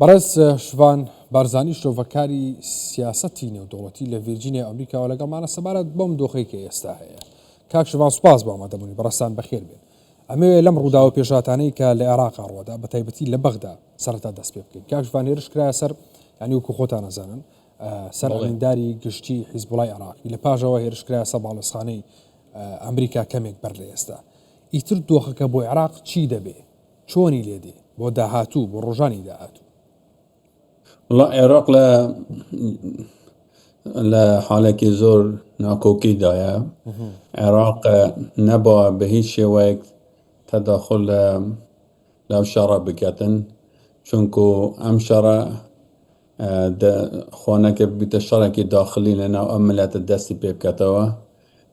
بەڕێز شوان بارزانی شۆڤەکاری سیاسەتی نێودوڵەتی لە ڤیرجینیا ئەمریکاوە لەگەڵمانە سەبارەت بۆم دۆخەی کە ئێستا هەیە. کاک شوان سوپاس بۆ ئامادەبوونی بەڕێستان بەخێر بێن. ئەمەوێ لەم ڕووداوە پێشاتانەی کە لە عێراقا ڕۆدا بە تایبەتی لە بەغدا سەرەتا دەست پێ بکەین. کاک شوان هێرش کرایە سەر ینی وەکو خۆتان نەزانن سەر ئەڵێنداری گشتی حیزبوڵای عێراقی لە پاژەوە هێرش کرایە سەر باڵێسخانەی ئەمریکا کەمێک بەر لە ئێستا. ئیتر دۆخەکە بۆ عێراق چی دەبێ؟ چۆنی لێدێ بۆ داهاتوو بۆ ڕۆژانی داهاتوو؟ عێراق لە حالێکی زۆر ناکۆکیدایە. عێراق نەبووە بە هیچ شێوەیەک تەداخل لەو شەڕە بکاتن، چونکو ئەم شەڕە خۆنەکە بیتە شەڕێکی داخلی لەناو ئەم ملەتە دەستی پێ بکاتەوە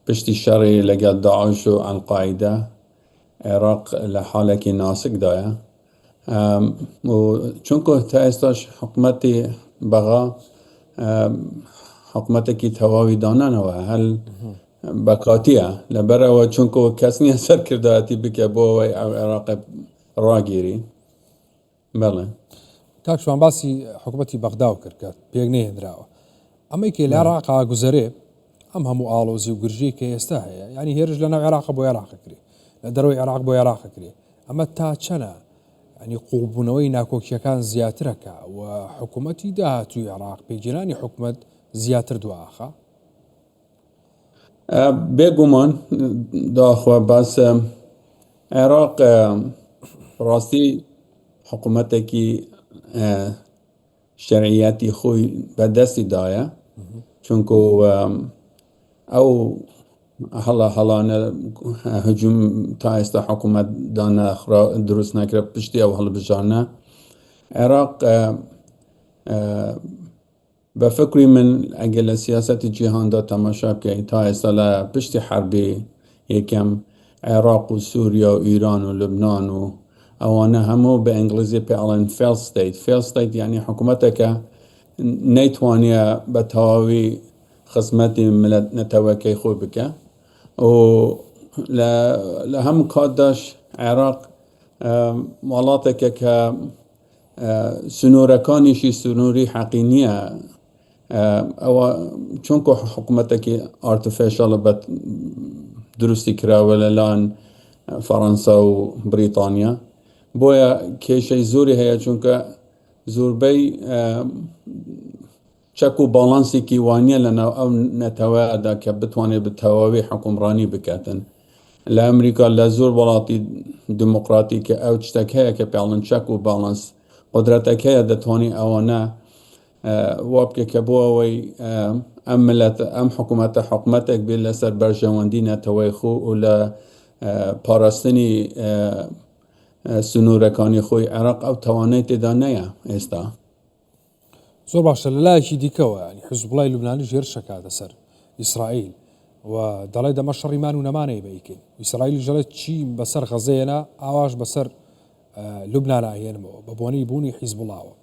پشتی شەڕی لەگەڵ داعش و ئەلقاعیدە. عێراق لە حالێکی ناسکدایە و چونکو تا ئێستاش حکومەتی بەغا حکومەتێکی تەواوی دانانەوە هەل بەکاتیە لەبەرەوە چونکو کەس نییە سەرکردایەتی بکە بۆ ئەوەی عێراق ڕاگیری. بەڵێ کاک شوان باسی حکومەتی بەغداو کرد کە پێک نەهێنراوە. ئەمەی کە لە عێراقا گوزەرێ ئەم هەموو ئاڵۆزی و گرژی کە ئێستا هەیە، ینی هێرش لەناو عێراق بۆ عێراقکرێ، لە دەرەوەی عێراق بۆ عێراقکرێ. ئەمە تا چەنە ینی قوڵبوونەوەی ناکۆکیەکان زیاترەکە و حکوومەتی داهاتووی عێراق پێگیرانی حکوومەت زیاتر دواخە؟ بێگومان داخوا باس عێراق ڕاستی حکوومەتێکی شەرعیەتی خۆی بەدەستی دایە، چونکو ئەو هەڵانە هجوم تا ئێستا حکوومەت دانەخرا دروست نەکرا پشتی ئەو هەڵبژانە. عێراق بە فکری من ئەگە لە سیاسەتی جیهاندا تەماشا بکەین تا ئێستا لە پشتی حربی یەکەم عێراق و سووریا و ئیران و لوبنان و ئەوانە هەموو بە ئینگلیزی پێڵێن فێل ستیت. فێل ستیت یعنی حکوومەتێکە نەیتوانە بە تەواوی خزمەتی ملەت نەتەوەکەی خۆی بکە و لە هەموو کاتداش عێراق وڵاتێکە کە سنوورەکانیشی سنووری حەقی نییە، ئەوە چونکو حکوومەتێکی ئارتفیشەڵە بە دروستی کراوە لەلایەن فەڕەنسا و بریتانیا، بۆیە کێشەی زۆری هەیە چونکە زۆربەی چەک و باڵانسێکی وانیە لەناو ئەو نەتەوەیەدا کە بتوانێت بە تەواوی حکومڕانی بکاتن. لە ئەمریکا لە زۆر وڵاتی دموقراتی کە ئەو شتێک هەیە کە پێڵن چەک و باڵانس قدرەتێک هەیە دەتوانێت ئەوانە وا بکە کە بۆ ئەوەی ئەم ملەت ئەم حکوومەتە حکوومەتێک بێت لەسەر بەرژەوەندی نەتەوەی خۆ و لە پاراستنی سنوورەکانی خۆی. عێراق ئەو توانای تێدا نەیە ئێستا. زۆر باشە. لە لایەکی دیکەوە ینی حیزبوڵای لوبنانی هێرشەکاتە سەر ئیسرائیل و دەڵێ دەمە شەڕیمان و نەمانەیە بەیکەین. ئیسرائیل ژەڵێت چی بەسەر غەزەیەنە ئاواش بەسەر لوبنانە هێنمەوە بە بۆنەی بوونی حیزبوڵاوە.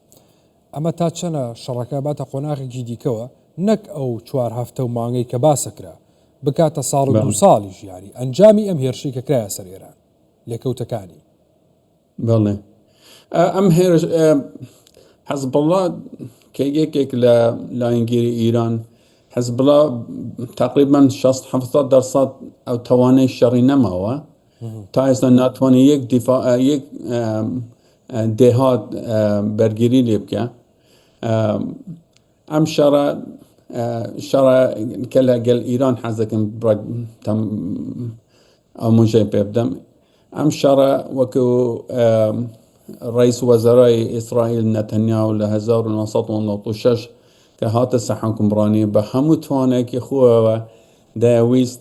ئەمە تا چەنە شەڕەکە باتە قۆناغێکی دیکەوە نەک ئەو 4 هەفتە و مانگەی کە باسەکرا بکاتە ساڵ و 2 ساڵی ژیانی ئەنجامی ئەم هێرشی کە کرایە سەر ئێران لێکەوتەکانی. بەڵێ ئەم هێرش حەزبڵا کە یەکێک لە لایەنگیری ئیران حەزبڵا تقریبا 60-70% ئەو توانای شەڕی نەماوە تا ئێستا ناتوانێت یەک دێهات بەرگری لێ بکە. ئەم شەڕە کە لەگەڵ ئیران حەزەکەم ئامۆژەی پێ بدەم. ئەم شەڕە وەکو ڕئیس وەزەرای ئیسرائیل نەتەنیاهو لە 1996 کە هاتە سەر حکومڕانی بە هەموو توانێکی خۆیەوە دەیویست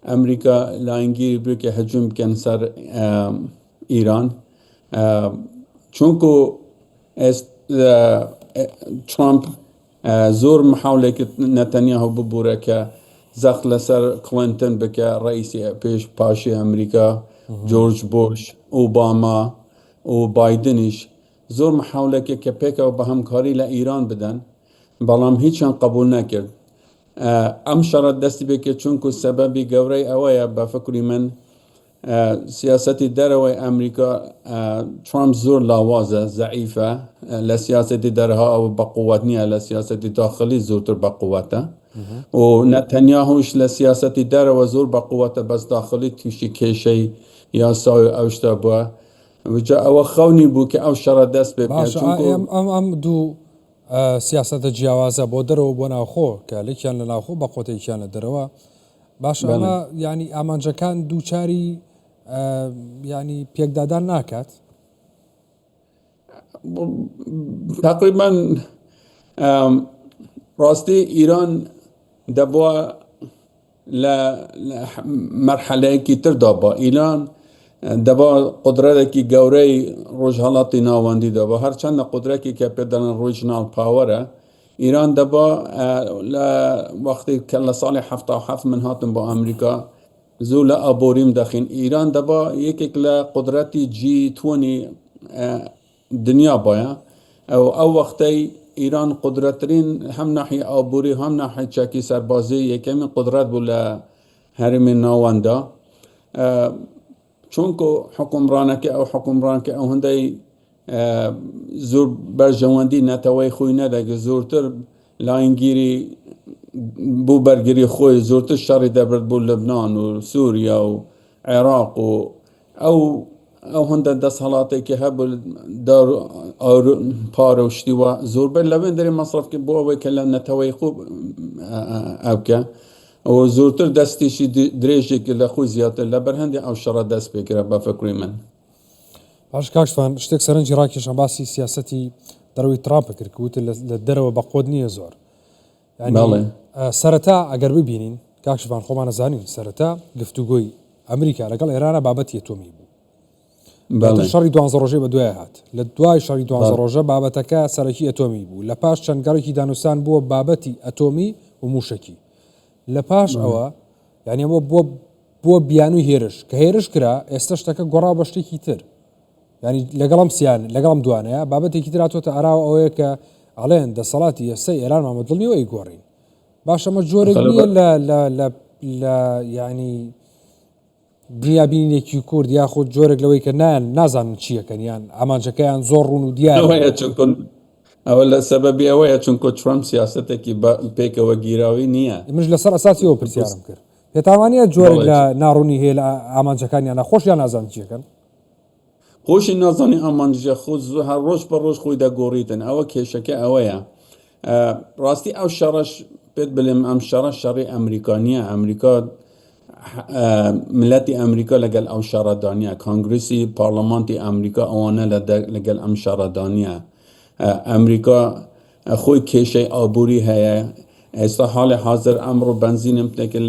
ئەمریکا لایەنگیری بکە هەجوم بکەن سەر ئیران، چونکو ترامپ زۆر محاولێکی نەتەنیاهو ببوورە کە زەخت لەسەر کلینتن بکە ڕئیسی پێش پاشی ئەمریکا، جۆرج بوش، ئۆباما و بایدنیش زۆر محاولێکی کە پێکەوە بە هەمکاری لە ئیران بدەن، بەڵام هیچیان قبول نەکرد. ئەم شەڕە دەستی بکە چونکو سەبەبی گەورەی ئەوەیە بە فکری من سياسة دروي أمريكا ترامب زور لاوازة ضعيفة لسياسة درها أو بقوتنية لسياسة داخلي زور بقوته ونتنياهوش لسياسة دروي زور بقوته بس داخلي توشي كيشي ياساوي أوشتابوا وجا أو خوني بوك أو شردس ببكا باش ئەم دوو سیاسەتە جیاوازە بۆ دەرەوە بۆ ناوخۆ کە لێکیان لە ناوخۆ بە قۆتێکیان لە دەرەوە باش ئەمە ینی ئامانجەکان دووچاری ینی پێکدادان ناکات تقريبا راستي إيران دبوا لمرحلة كي تردابا إيران دبا قدرتك جوري رجالات ناواندي دبا هر چند قدرتك كبدن ريجنال باور إيران دبا ل وقت كلا صالح 77 من هاتن با أمريكا زول أبوريم داخل إيران دبا يكك لقدرتي G20 دنيا بايا أو وقتي إيران قدرتين هم ناحية أبوري هم ناحية شاكي سربازي يكمل قدرات بولا هرم ناواندا چونکو حکمرانك أو هندي زور برجواندي نتوي خوي ندك زورتر لاينجيري بو برگري خوي زورتر شر دبرد بو لبنان وسوريا وعراق أو هنده دست حالاتی که هبل دار پاره وشتیوا زور بر لبن داری مصرف که بو اوی کلا نتوی خوب اوکه و زورتر دستیشی دریجی که لخوی زیادتر لبر هندی او شرا دست بکره بفکری من باش کاکشفان شتێک سەرنجی ڕاکێشان باسی سیاسەتی دەرەوەی ترامپە کرد کە وتە لە دەرەوە بەقۆت نییە زۆر ینی سەرەتا ئەگەر ببینین کاکشفان خۆمان نەزانین سەرەتا گفتوگۆی ئەمریکا لەگەڵ ئێرانە بابەتی ئەتۆمی بوو شەڕی 12 ڕۆژەی بە دوای هات لە دوای شەڕی 12 ڕۆژە بابەتەکە سەرەکی ئەتۆمی بوو لە پاش چەند گەڕێکی دانووسان بووە بابەتی ئەتۆمی و موشکی لە پاش ئەوە یعنی ئەمە بۆ بیانووی هێرش کە هێرش کرا ئێستا شتەکە گۆڕا بە شتێکی تر ینی لەگەڵم سیان لەگەڵم دوانەیە بابەتێکی تراتۆتە ئاراوە ئەوەیە کە ئەڵێن دەسەڵاتی ئێستای ئێران مامە دڵنیەوە ئەیگۆڕین باش ئەمە جۆرێک نییە لە ینی بنیابینێکی کورد یاخود جۆرێک لەوەی کە نازانن چیەکەنیان ئامانجەکەیان زۆر ڕوون و دیارە ئەوە لە سەبەبی ئەوەیە چونکە ترامپ سیاسەتێکی پێکەوە گیراوی نییە منش لەسەر ئەساسیەوە پرسیارم کرد پێتاوانیە جۆرێک لە ناڕوونی هەیە لە ئامانجەکانیان نەخۆشیان نازان چیەکەن خۆشی نازانی ئامانجە خۆ هەر ڕۆژ بە ڕۆژ خۆی دەگۆڕیتن ئەوە کێشەکە ئەوەیە ڕاستی ئەو شەڕەش پێت بڵێم ئەم شەڕە شەڕی ئەمریکانیە ئەمریکا ملەتی ئەمریکا لەگەڵ ئەو شەڕەدانیە کۆنگرسی پارلەمانتی ئەمریکا ئەوانە لەگەڵ ئەم شەڕەدانیە ئەمریکا خۆی کێشەی ئابووری هەیە ئێستا حاڵی حاضر ئەمڕۆ بنزینم تێکە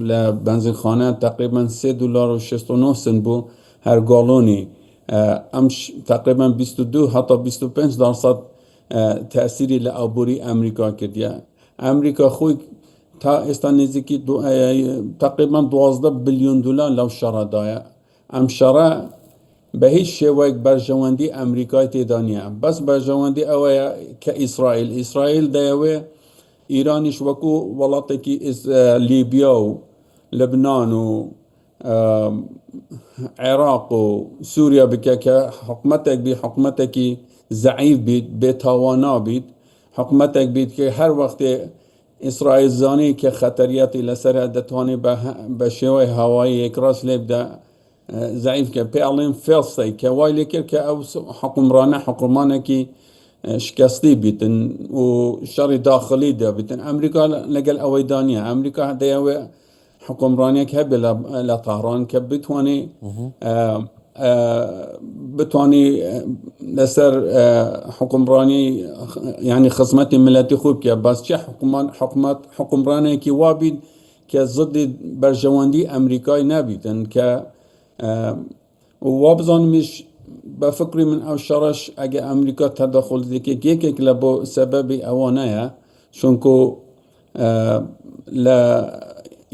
لە بنزینخانە تقریبا $3.69 بوو هەر گاڵۆنی ئەم تقریبا 22 حتا 25% تأثیری لە ئابووری ئەمریکا کردیە ئەمریکا خۆی تا ئێستا نزیکی تقریبا $12 بلیۆن لەو شەڕەدایە ئەم شەڕە بە هیچ شێوەیەک بەرژەوەندی ئەمریکای تێدا نییە بەس بەرژەوەندی ئەوەیە کە ئیسرائیل دەیەوێ ئیرانیش وەکو وڵاتێکی لیبیا و لبنان و عێراق و سووریا بکە کە حکومەتێک بی حکومەتێکی زەعیف بیت بێتاوانا بیت حکومەتێک بیت کە هەر وەختێ ئیسرائیل زانی کە خەتەریەتی لەسەر دەتوانێت بە شێوەی هەوایی یەکڕاست لێ بدە زەعیف کە پێڵێن فێڵسەی کە وای لێ کرد کە ئەو حکومڕانێکی شکستی بیتن و شەڕی داخلی دەبیتن ئەمریکا لەگەڵ ئەوەی دانیە ئەمریکا دەیەوێ حکومڕانێک هەبێ لە تەهران کە بتوانی لەسەر حکومڕانی یعنی خزمەتی ملەتی خوب کە باس چه حکومڕانێکی وابیت کە زدی بەرژەوەندی ئەمریکای نەبیتن کە وابزانمیش بفکری من ئەو شەڕەش ئەگە ئەمریکا تەدەخل دەکێت یەکێک لە بۆ سەبەبی ئەوانەیە چونکو لە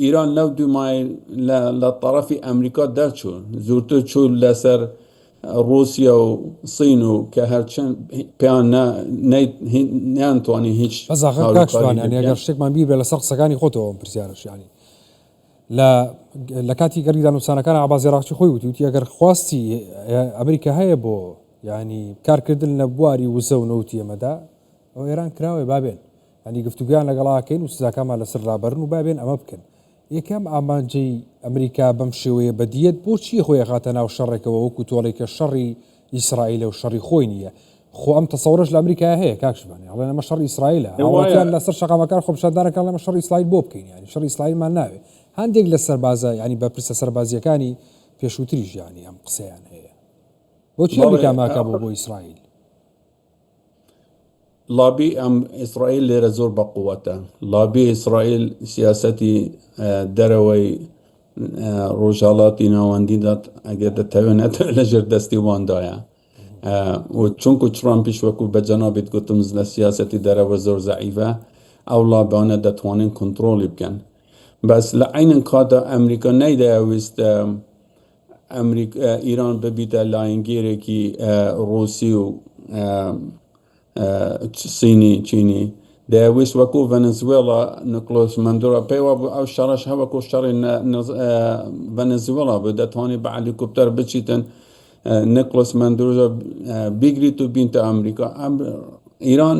ئیران لەو دومای لە طرفی ئەمریکا دەرچوو زووتر چوو لەسەر رووسیا و سین و کە هەرچەند پێیان نەیانتوانی هیچ ئەگەر شتێکمان بیر بێ لەسەر قسەکانی خۆتەوە پرسیارش ینی لە کاتی گەڕیدا نووسانەکان عباس عێراقچی خۆی وتی ئەگەر خواستی ئەمریکا هەیە بۆ ینی کارکردن لە بواری وزە و نەوتی ئەمەدا ئەو ئێران کراوێ بابێن ینی گفتوگویان لەگەڵاکەین و سزاکەمان لەسەر ڕابەرن و بابێن ئەمە بکەن یەکەم ئامانجەی ئەمریکا بەم شێوەیە بەدیەت بۆچی خۆی خاتە ناو شەڕێکەوە وەکو تۆڵێکە شەڕی ئیسرائیل و شەڕی خۆی نییە خۆ ئەم تەسەورش لە ئەمریکا هەیە کاکشبانی ئەڵێ ئەمە شەڕی ئیسرائیلە هاوڵاتیان لەسەر شەقامەکان خۆپشاندانەکان لەمە شەڕی ئیسرائیل بۆ بکەین ینی شەڕی ئیسرائیلمان ناوێ هەندێک لە سەربازە ینی بە پرسە سەربازیەکانی پێشووتریش ینی ئەم قسەیان هەیە بۆچی ئەمریکا ماکە بۆ ئیسرائیل لابی ئەم ئیسرائیل لێرە زۆر بەقووەتە لابی ئیسرائیل سیاسەتی دەرەوەی ڕۆژهەڵاتی ناوەندیدات ئەگەر دەتەوێت لەژێر دەستی واندایە و چونکو ترامپیش وەکو بە جەنابیت گوتم لە سیاسەتی دەرەوە زۆر زەعیفە ئەو لابانە دەتوانن کۆنتڕۆلی بکەن بەس لە عینن کادا ئەمریکا نەیدەویست ئیران ببیتە لایەنگیرێکی ڕووسی و سینی چینی دەویست وەکو ڤەنزوێڵا نیکۆلاس مادورۆ پێیوە بوو ئەو شەڕەش هەوەکو شەڕی ڤەنزوێڵا بوو دەتوانێت بە هەلیکۆپتەر بچیتن نیکۆلاس مادورۆ بیگریت و بینتە ئەمریکا ئیران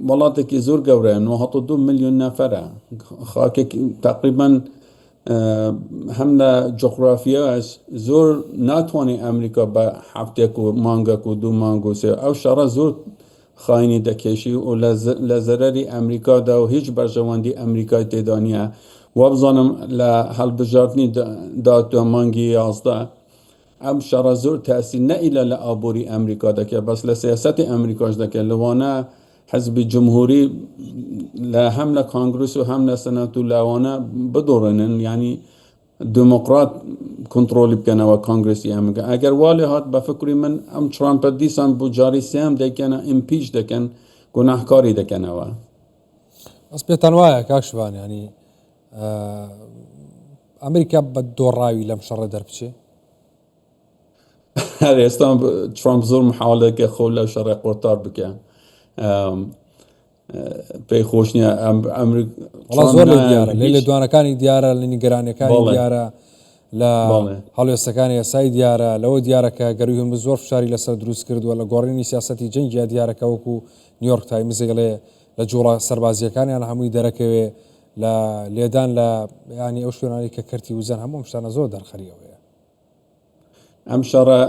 وڵاتێکی زۆر گەورەیە 92 ملیۆن نەفەرە خاکێکی تقریبا هەم لە جغرافیاش زۆر ناتوانێت ئەمریکا بە هەفتێک و مانگێک و دوو مانگ و سێ ئەو شەڕە زۆر خاینی دەکێشی و لە زەرەری ئەمریکادا و هیچ بەرژەوەندی ئەمریکای تێدا نییە وابزانم لە هەڵبژاردننی داوە مانگی 11 ئەم شەڕە زۆر تاسی نەئیلە لە ئابووری ئەمریکا دەکە بەس لە سیاسەتی ئەمریکاش دەکە لەوانە حزبی جمهوری هەم لە کانگرس و هەم لە سەنەت و لەوانە بدۆڕێنن ینی دموکرات کۆنتڕۆلی بکەنەوە کانگرسی ئەمریکا ئەگەر والی هات بە فکری من ئەم ترامپە دیسان بۆ جاری سێم دەکەنە ئیمپیچ دەکەن گوناهکاری دەکەنەوە ئەس پێتان وایە کاکشبان ینی ئەمریکا بە دۆڕاوی لەم شەڕە دەربچێ هەر ئێستا ترامپ زۆر محاولەکە خۆ لەو شەڕێ قورتار بکە پێی خۆش نییە زۆر دیارە لێ دوانەکانی دیارە لە نیگەرانەکانی دیارە لە هەڵوێستەکانی یاسایی دیارە لەوە دیارەکە گەروی هەم زۆر فشاری لەسەر دروست کردووە لە گۆڕینی سیاسەتی جەنگیا دیارەکە وەکو نیویۆرک تایمزێڵێ لە جوڵە سەربازیەکانیان هەمووی دەرەکەوێ لە لێدان لە ینی ئەو شوێنانی کە کەرتی وزەن هەموو شتانە زۆر دەرخەریەوەیە ئەم شەڕە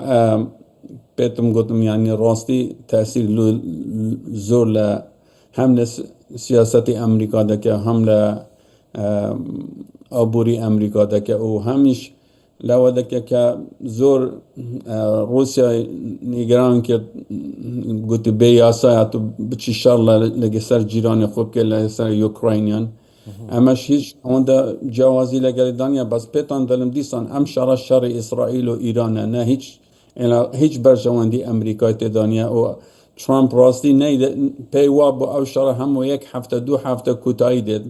پێتم گوتم ینی ڕاستی تاسیر زۆر لە هەم لە سیاسەتی ئەمریکا دەکە هەم لە ئابووری ئەمریکا دەکە و هەمیش لەوە دەکە کە زۆر رووسیا نیگەران کرد گوتی بێ یاسایەت و بچی شەڕ لەگە سەر جیرانی خۆ بکە لە سەر یوکراینیان ئەمەش هیچ ئەوەندە جیاوازی لەگەڵدانە بەس پێتان دەڵم دیسان ئەم شەڕە شەڕی ئیسرائیل و ئیرانە نە هیچ بەرژەوەندی ئەمریکای تێدانە و ترامپ راستی پێی وا بۆ ئەو شەڕە هەموو یەک هەفتە دوو هەفتە کوتایی دێت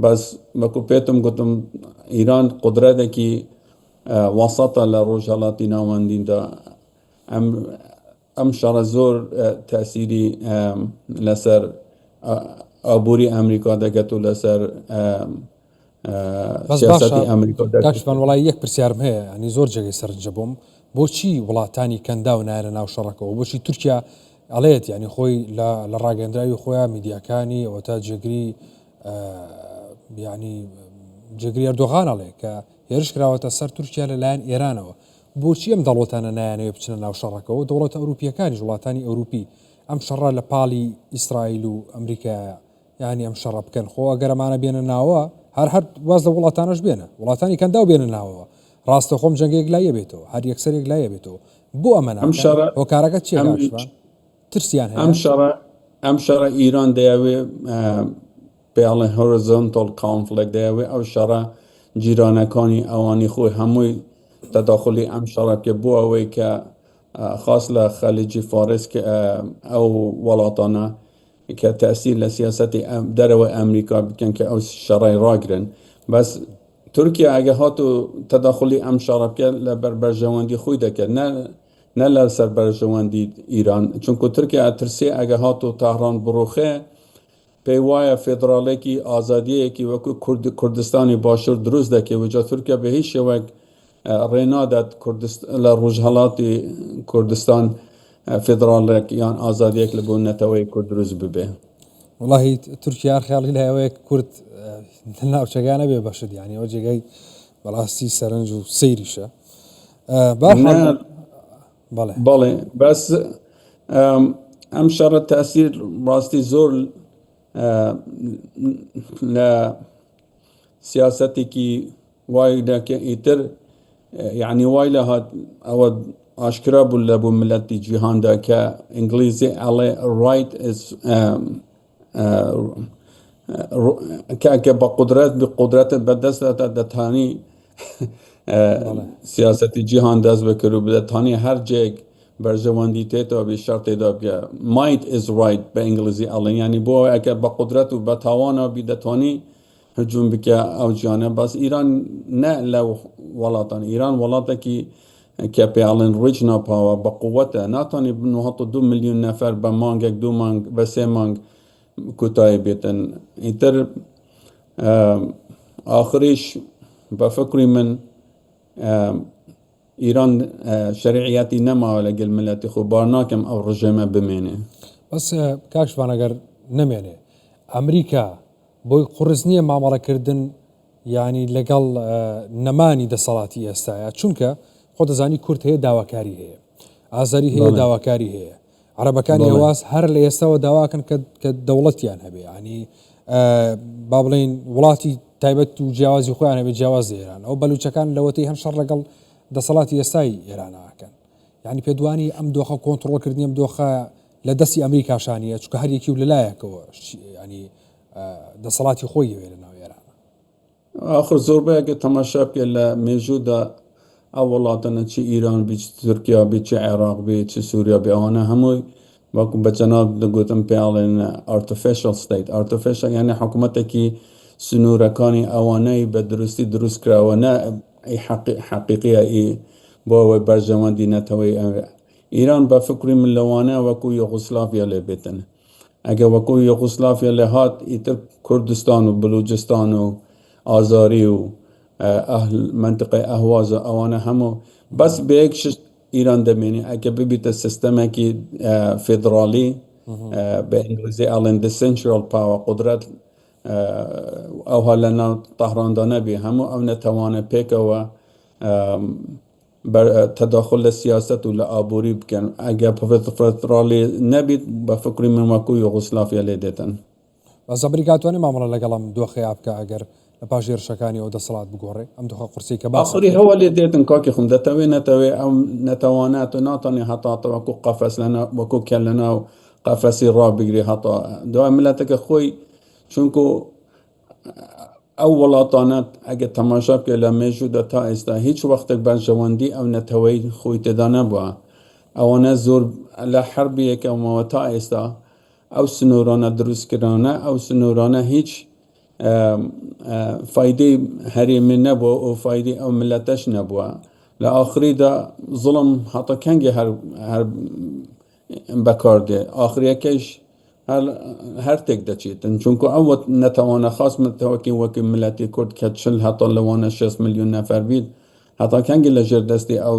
بەس وەکو پێتم گوتم ئیران قودرەتێکی وەسەتە لە ڕۆژهەڵاتی ناوەندیدا ئەم شەڕە زۆر تاسیری لەسەر ئابووری ئەمریکا دەکەت و لەسەر سیاسەتی ئەمریکا دەکەشمان وڵی یەک پرسیارم هەیە ئەنی زۆر جێگەی سەرنجە بووم بۆچی وڵاتانی کەندا و نایرە ناو شەڕەکەەوە بۆچی تورکیا ئەڵێت ینی خۆی لە ڕاگەندراوی خۆیان میدیاکانی ئەوە تا جێگری ینی جێگری ئەردۆغان ئەڵێ کە هێرش کراوەتە سەر تورکیا لەلایەن ئێرانەوە بۆچی ئەم دەڵۆتانە نایانەوە بچنە ناو شەڕەکەەوە دەوڵەتە ئەوروپیەکانی وڵاتانی ئەوروپی ئەم شەڕە لە پاڵی ئیسرائیل و ئەمریکایە ینی ئەم شەڕە بکەن خۆ ئەگەرەمانە بێنە ناوە هەر واز لە وڵاتانش بێنە وڵاتانی کەندا و بێنە ناوەوە ڕاستە خۆم جەنگێک لایە بێتەوە هەر یەکسەرێک لایە بێتەوە بۆ ئەمە هۆکارەکە چێ ترسیان هەیە ئەم شەڕە ئیران دەیەوێ پێڵێ هۆریزۆنتال کۆنفلیکت دەیەوێ ئەو شەڕە جیرانەکانی ئەوانی خۆی هەمووی تەداخلی ئەم شەڕەکە بۆ ئەوەی کە خاص لە خەلیجی فارس کە ئەو وڵاتانە کە تەسیر لە سیاسەتی دەرەوە ئەمریکا بکەن کە ئەو شەڕای ڕاگرن بەس تورکیا ئەگە هات و تەداخلی ئەم شەڕەکە لە بەربەرژەوەندی خۆی دەکرد نە لە سەر بەرژەوەندی ئیران چونکو تورکیا ئەترسێ ئەگە هات و تاهران بڕۆخێ پیوای فدرالیکی آزادیه کی وکو کردستانی باشور دروست ده که وجا ترکیه به هیچ وقت رینا داد لروجهالات کردستان فدرالیک یان آزادیه که لبون نتوی کرد دروست ببه. والله تركيا خيالي لها ويك كرد لنا وشجعنا ببشد يعني وجه جاي بلاسي سرنج وسيريشة نه بله بله بس ام شرط تأثیر راستی زور ل سیاستی کی وايد كإيتر يعني وايلة هاد أو أشكرا بلبو ملتي جهان دا كإنجليزي على right is بقدرت بدست دتاني سیاستی جهان دست بکرو بدتاني هر جيك برجواندی تیتا بی شرط دا بیا might is right به انگلیزی على يعني بو اکه بقدرت و بتوانا بدتاني هجوم بك او جانب بس ایران نه لو ولاتان ایران ولاتا کی كابيالين ريجنا باور بقوته ناتاني بنحط 2 مليون نفر بمانج 2 مانج بس مانج كتاي بيتن انتر آخرش بفكري من ایران شرعیتی نما لگل ملتی خوب بارناکم او رژیم بمینه بس کاکشوان اگر نمینه امریکا بۆی قڕزنیە مامەڵەکردن ینی لەگەڵ نەمانی دەسەڵاتی ئێستاە چونکە خۆ دەزانی کورد هەیە داواکاری هەیە ئازاری هەیە داواکاری هەیە عەرەبەکانی هەواز هەر لە ئێستاوە داواکەن کە دەوڵەتیان هەبێ ینی با بڵێن وڵاتی تایبەت و جیاوازی خۆیان هەبێت جیاوازی ئێران ئەو بەلوچەکان لەوەتەی هەم شەڕ لەگەڵ دەسەڵاتی ئێستای ئێرانەکەن ینی پێدوانی ئەم دۆخە کۆنتڕۆڵکردنی ئەم دۆخە لە دەستی ئەمریکاشانیە چکە هەریەکی و لەلایەکەوە ینی دەسەڵاتی خۆی وێ لە ناو ئێران آخر زۆربەیەکە تەماشا بکە لە مێژوودا ئەو وڵاتانە چی ئیران بی چ تورکیا بی چ عێراق بی چ سووریا بی ئەوانە هەمووی وەکو بەجەناب دەگوتم پێڵێن artificial state artificial یعنی حکوومەتێکی سنوورەکانی ئەوانەی بە درستی دروست کراوە نە حەقیقیە بۆ ئەوەی بەرژەوەندی نەتەوەی ئیران بە فکری من لەوانە وەکو یوغسلاڤیا لێ بێتن اگه وکو یوغسلاویا لهات ایتر کردستان و بلوچستان و آزاری و اهل منطقه اهواز اوانه همو بس به یک ایران دمینی اگه ببیت سیستم کی فدرالی به انگلیسی الان the central power قدرت او حالا طهران دانه بی همو او نتوانه پیک و بر تداخل سیاست و لعابوری بکن اگر فدرالی نبید بفکری من وکو یوغسلاویا لیدتن بەس ئەمریکا توانێت مامەڵە لەگەڵم دۆخەیە بکە ئەگەر لە پاش هێرشەکانی ئەو دەسەڵات بگۆڕێ ئەم دۆخە قورسی کە باس آخری هەوە لێ دێتن کاکی خۆم دەتەوێ نەتەوێ ئەم نەتەوانات و ناتوانێ هەتاتە وەکو قەفەس لەنا وەکو کەل لەناو قەفەسی ڕابگری هەتا دوای ملەتەکە خۆی چونکو ئەو وڵاتانەت ئەگە تەماشا بکە لە مێژوودا تا ئێستا هیچ وەختێک بەرژەوەندی ئەو نەتەوەی خۆی تێدا نەبووە ئەوانە زۆر لە حربیەکەمەوە تا ئێستا ئەو سنوورانە دروستکردانە ئەو سنوورانە هیچ فایدەی هەرێمی نەبووە و فایدەی ئەو ملەتەش نەبووە لە ئاخریدا زڵم هەتا کەنگی هەر بەکاردێ ئاخریەکەش هەر تێک دەچێتن چونکو ئەو نەتەوانە خاص متەوەکی وەکی ملەتی کورد کە چل هەتا لەوانە 6 ملیۆن نەفەر بیت هەتا کەنگی لە ژێر دەستی ئەو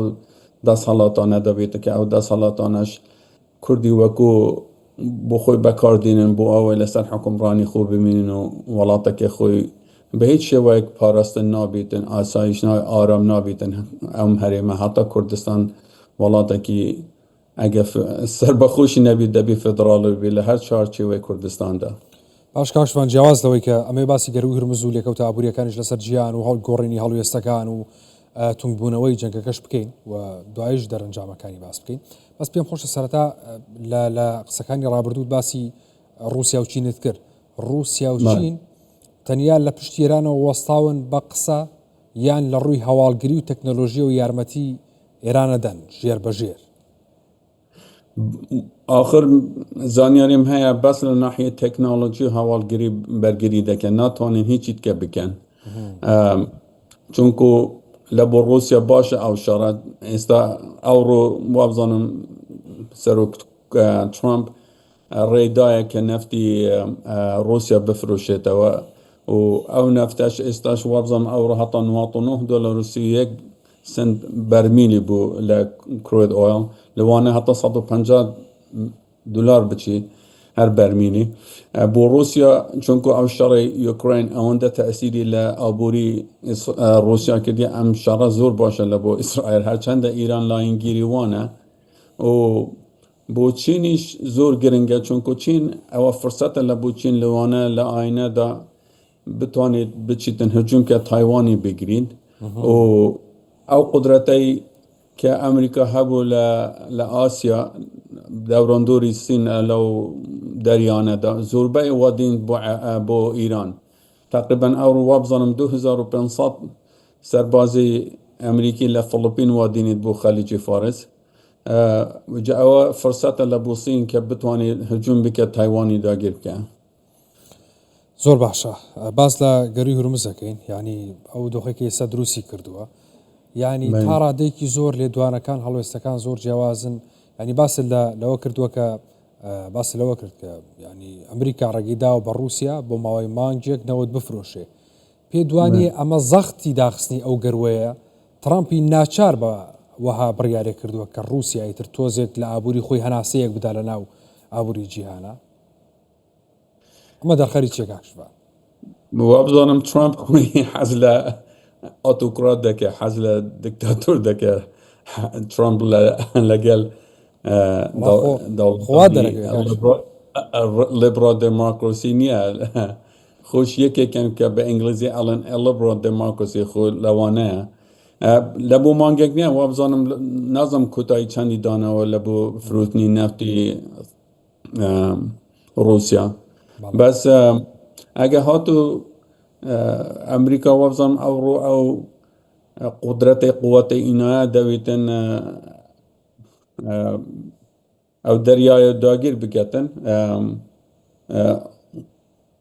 دەسەڵاتانە دەبێت کە ئەو دەسەڵاتانەش کوردی وەکو بۆ خۆی بەکاردێنن بۆ ئەوەی لەسەر حکومڕانی خۆ ببینن و وڵاتەکە خۆی بە هیچ شێوەیەک پاراستن نابێتن ئاسایش ئارام نابێتن ئەم هەرێمە هەتا کوردستان وڵاتێکی ئەگە سەربەخۆشی نەبێت دەبێت فدراڵی بێت لە هەر چارچێوەی کوردستاندا باش کاکشمان جیاواز لەوەی کە ئەمەی باسی گەروی هورمز و لێکەوتە ئابووریەکانیش لەسەر جیان و هەڵگۆڕینی هەڵوێستەکان و تونگبوونەوەی جەنگەکەش بکەین و دوایش دەرەنجامەکانی باس بکەین بەس پێم خۆشە سەرەتا لە قسەکانی ڕابردوود باسی رووسیا و چینت کرد رووسیا و چین تەنیا لە پشت ئێرانەوە وەستاون بە قسە یان لە ڕووی هەواڵگری و تەکنۆلۆژی و یارمەتی ئێرانەدەن ژێر بەژێر آخر زانیاریم هەیە بەس لە ناحیە تەکنۆلۆژی و هەواڵگری بەرگری دەکەن ناتوانین هیچیت کە بکەن چونکو لە بۆ رووسیا باشە ئەو شەڕەت ئێستا ئەوڕۆ وابزانم سەرۆک ترامپ الريداية كنفتي روسيا بفروشتها أو نفتش استاش وابزم أو رهطن واطنوه دولار روسية سنت برميلي بو لكرويد أويل لوانا حتى $150 بشي هر برميلي بو روسيا چونكو او شري يوكرين اونده تأثيري لابوري روسيا كدي ام شرا زور باشه لبو اسرائيل هر چند ايران لاين گيري وانا و بو چينيش زور گرنگه چونكو چين او فرصت لبو چين لوانا لآينه دا بتوانید بچیتن هجوم که تایوانی بگیرید و او قدرتی که امریکا هبو لآسیا دوراندوری الصين لو دریانه دا زوربه وادين بو ایران تقریبا او وابزانم 2500 سربازی امریکی لفلبین وادينيد بو خليج فارس وجاء فرصة لبو الصين که بتواني هجوم بك تايواني داگیر که زۆر باشە باز لە گەری هورمزەکەین ینی ئەو دۆخێکی ئێستا دروستی کردووە ینی تا ڕادێکی زۆر لێدوانەکان هەڵوێستەکان زۆر جیاوازن ینی باس لەوە کردووە کە باس لەوە کرد کە ینی ئەمریکا ڕێگەیداوە بە رووسیا بۆ ماوەی مانگێک نەوت بفرۆشێ پێ دوانی ئەمە زەختی داخستنی ئەو گەروەیە ترامپی ناچار بە وەها بڕیارێک کردووە کە رووسیا ئیتر تۆزێک لە ئابووری خۆی هەناسەیەک بدا لە ناو ئابووری جیهانە ما دخلي تشيك عشبا وابزانم ترامب خوي حزله اوتوكرات دكه حزله دكتاتور دكه ترامب لقال ليبرال ديموكراسي نيا خوش يكي كان بانجليزي الان ليبرال ديموكراسي خو لوانه لبو مانگك نيا وابزانم نظم كوتاي چندي دانا و لبو فروتني نفتي روسيا بس اگه هاتو امریکا وابزان او قوت اینا دویتن او دریای داگیر بکتن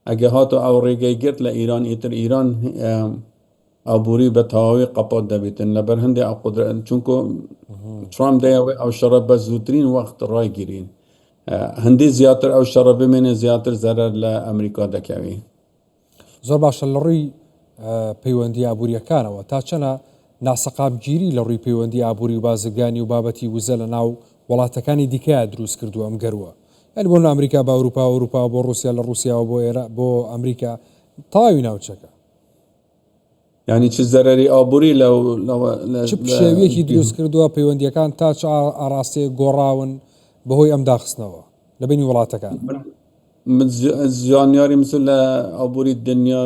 اگه هاتو او ریگه گرد لإیران ایتر ایران عبوری به تهاوی قپات دویتن لبرهنده او قدرت چونکو ترامپ دیوی او شراب زودترین وقت رای گیرین هندی زیاتر او شرابی من زیاتر ضرر لأمریکا دکوی زۆر باشە لە ڕووی پەیوەندی ئابوووریەکانەوە تا چەنە ناسەقامگیری لە ڕووی پەیوەندی ئابووری و بازرگانی و بابەتی وزە لە ناو وڵاتەکانی دیکەیە دروست کردووە ئەم گەروە یعنی بۆ ئەمریکا بە ئەوروپا بۆ رووسیا لە رووسیاوە بۆ ئێرە بۆ ئەمریکا تاوی ناوچەکە یعنی چ زەرەری ئابووری چ شێوەیەکی دروست کردووە پەیوەندیەکان تا چ ئاراستەیە گۆڕاون بەهۆی ئەم داخستنەوە لە بینی وڵاتەکان زانیاری مثل عبوری الدنيا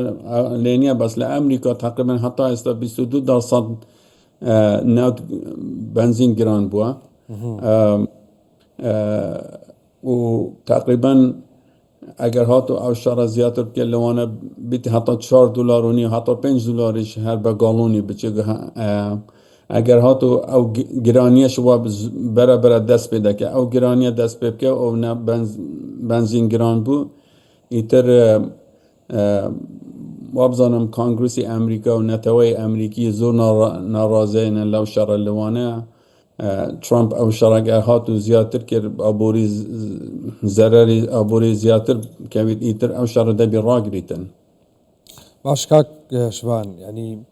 لينيا بس لأمريكا تقريبا حتى استا 22% نوت بنزين جران بوا و تقريبا اگر هاتو او شارع زیاتر که لوانا بیت حتی $4 حتی $5 هر به گالونی بچه اگر هاتو او گرانیه شوا برا دست پیدا که او گرانیه دست پیدا که او نه بنزین گران بو ایتر وابزانم کانگرسی امریکا و نتوی امریکی زور ناراضین لو شرع لوانه ترامپ او شرع هاتو زیاتر که ابوری ضرری ابوری زیاتر که ایتر او شرع دبی راگریتن باش کاک شوان یعنی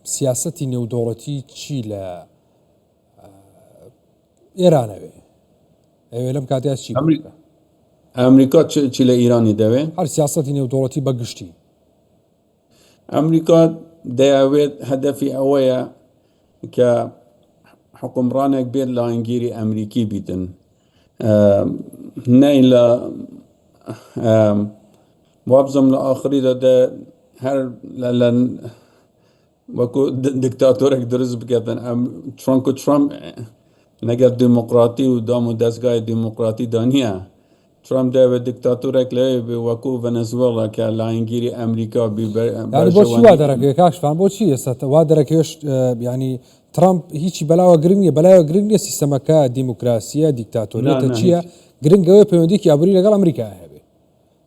سیاستی نێودوڵەتی چی لە ئێرانەوێ ئەوێ لەم کاتیا چی ئەمریکا چی لە ئیرانی دەوێ هەر سیاسەتی نێودوڵەتی بەگشتی ئەمریکا دەیەوێت هەدەفی ئەوەیە کە حکومڕانێک بێت لاینگیری ئەمریکی بیتن نەی لە وابزم لە ئاخریدا هەر لە وكو دكتاتورك درز بكتن ترامپ نگر ديمقراطي و دامو دستگاه ديمقراطي دانيا ترامپ ده دكتاتورك له وكو فنزويلا كلاينگيري امريكا يعني بوشي وادرك كاش فهم بوشي است وادرك يش يعني ترامپ هيچي بلاوا گرنگي سيستمكا ديمقراسيه ديكتاتوريه تشيا گرنگوي پيوندي كي ابري لگال امريكا هبه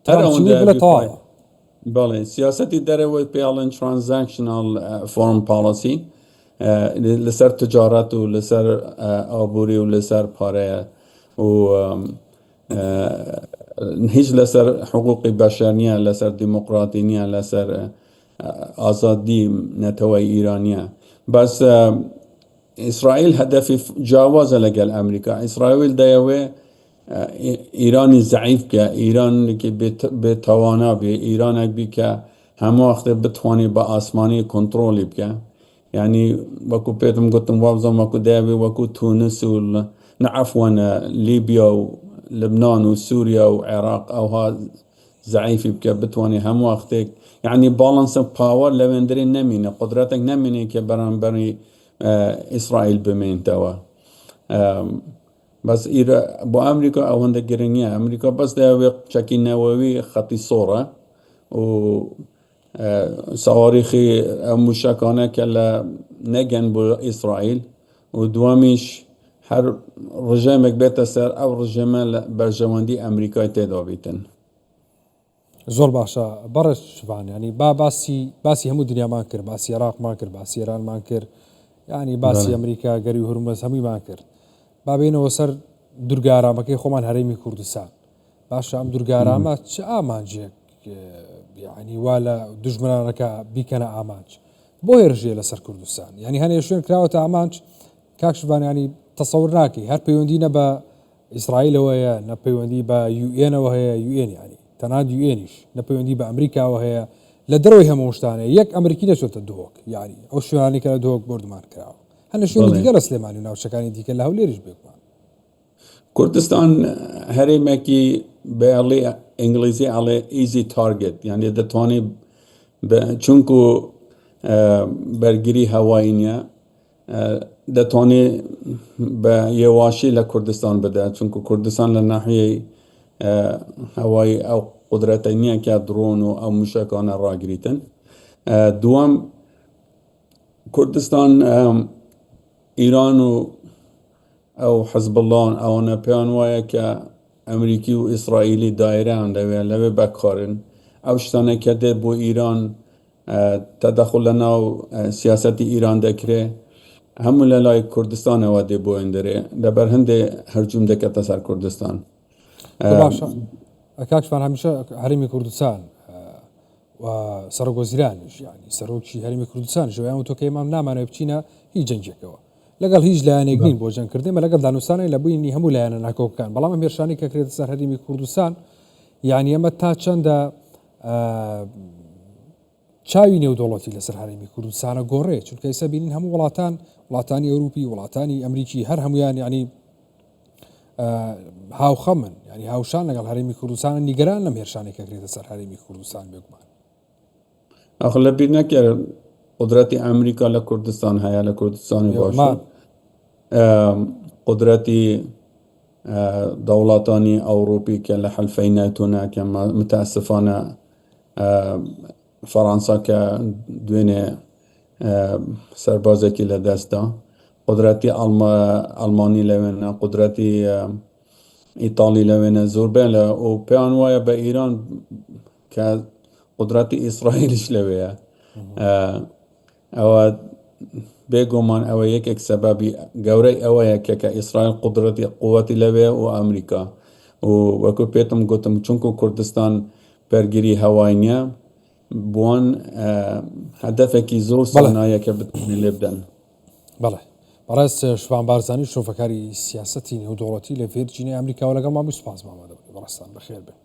ترامپ شي بلا طا بله سیاستی داره و پیالن ترانزکشنال فورن پالیسی لسر تجارت و لسر آبوری و لسر پاره و هیچ لەسەر حقوقی بەشەر لەسەر دیموقراتی نییە لەسەر ئازادی نەتەوەی ئیرانیە بەس ئیسرائیل هەدەفی جیاوازە لەگەڵ ئەمریکا ئیسرائیل دەیەوێ ئیرانی زعیف بکە ئیرانێکی بێتەوانا بێ ئیرانێک بی کە هەموو وەختێ بتوانێت بە ئاسمانی کۆنتڕۆلی بکە یعنی وەکو پێتم گوتم وابزانم وەکو دەیەوێ وەکو تونس و عفوەن لیبیا و لبنان و سووریا و عێراق ئەوها زعیفی بکە بتوانێت هەموو وەختێک یعنی باڵانسە پاوەر لەوێندرێ نەمینە قدرەتێک نەمینێ کە بەرامبەری ئیسرائیل بمێنتەوە بەس بۆ ئەمریکا ئەوەندە گرنگە ئەمریکا بەس دەیەوێت چەکینەوەوی خەتی سۆڕە و سەواریخی موشکانە کە لە نەگەن بۆ ئیسرائیل و دووەمیش هەر ڕژێمێک بێتە سەر ئەو ڕژێمە بەرژەوەندی ئەمریکای تێدا بیتن زۆر باشە بەڕێز شوان ینی باسی هەموو دنیامان کرد باسی عێراقمان کرد باسی ئێرانمان کرد ینی باسی ئەمریکا گەری و هورمز هەموویمان کرد بابێنەوە سەر دورگارامەکەی خۆمان هەرێمی کوردستان باشە ئەم دورگارامە چ ئامانجێک ینی وا لە دوژمنانەکە بیکەنە ئامانج بۆ هێرژێ لەسەر کوردستان ینی هەنێ شوێن کراوەتە ئامانج کاکشبان ینی تەسەور ناکەی هەر پەیوەندی نە بە ئیسرائیلەوەیە نە پەیوەندی بە یوئێنەوە هەیە یوئێن ینی تەنانەت یوئێنیش نە پەیوەندی بە ئەمریکاوە هەیە لە دەرەوەی هەموو شتانەیە یەک ئەمریکی نەچۆتە دۆک یاری ئەو شوێنانی کە لە دۆک بردمان کراوە هەنە شوێنی دیگە لە سلێمانی و ناوچەکانی دیکە لە هەولێرش بێکمان کوردستان هەرێمێکی بەڵێ ئینگلیزی ئەڵێ ئیزی تارگت یعنی دەتوانێت چونکو بەرگری هەوایی نیە دەتوانێت بە یێواشی لە کوردستان بدات چونکو کوردستان لە ناحیەی هەوایی ئەو قدرەتە نییە کە درۆن و ئەو موشکانە ڕاگریتن دووەم کوردستان ئیران و ئەو حەزب الله ئەوانە پێیان وایە کە ئەمریکی و ئیسرائیلی دایرەیان دەوێت لەوێ بەکارن ئەو شتانە کە دێت بۆ ئیران تەدەخل لە ناو سیاسەتی ئیران دەکرێت هەموو لە لای کوردستانەوە دێ بۆ ئەندەرێ لەبەر هەندێ هەرجوم دەکەتە سەر کوردستان باشە کاکشمان هەمیشە هەرێمی کوردستان و سەرۆکوەزیرانیش ینی سەرۆکی هەرێمی کوردستان ژەویان و تۆکە ئێمام نامانەوە بچینە هیچ جەنگێکەوە لەگەڵ هیچ لایەنێک نین بۆ جەنگکردێمە لەگەڵ دانوستانی لە بووینی هەموو لایەنە ناکۆکەکان بەڵام ئەم هێرشانی کە کرێتە سەر هەرێمی کوردستان یعنی ئەمە تا چەندە چاوی نێودوڵەتی لەسەر هەرێمی کوردستانە گۆڕێ چونکە ئێستا بینین هەموو وڵاتانی ئەوروپی وڵاتانی ئەمریکی هەر هەمویان ینی هاوخەمن ینی هاوشان لەگەڵ هەرێمی کوردستانە نیگەران لەم هێرشانێک کە کرێتە سەر هەرێمی کوردستان بێگومان ئەخ لە بیر نەکرد قدرەتی ئەمریکا لە کوردستان هەیە لە کوردستانی باشە قدرەتی دەوڵاتانی ئەوروپی کە لە حەلفەی ناتۆنا کە متاسفانە فەڕەنسا کە دوێنێ سەربازێکی لە دەستدا قدرەتی ئەڵمانی لەوێنە قدرەتی ئیتاڵی لەوێنە زۆربەیان لە و پێیان وایە بە ئیران کە قدرەتی ئیسرائیلیش لەوەیە ئەوە بێگومان ئەوە یەکێک سەبەبی گەورەی ئەوەیە کە ئیسرائیل قدرەتی قووەتی لەوێ و ئەمریکا و وەکو پێتم گوتم چونکو کوردستان بەرگری هەوایی نییە بووان هەدەفێکی زۆر سەنایە کە بتوانین لێ بدەن بەڵێ بەڕێز شوان بارزانی شۆفەکاری سیاسەتی نێودوڵەتی لە ڤێرجینیای ئەمریکاوە لەگەڵ مامۆی سوپاس مامەدەبێت بەڕێستان بەخێر بێت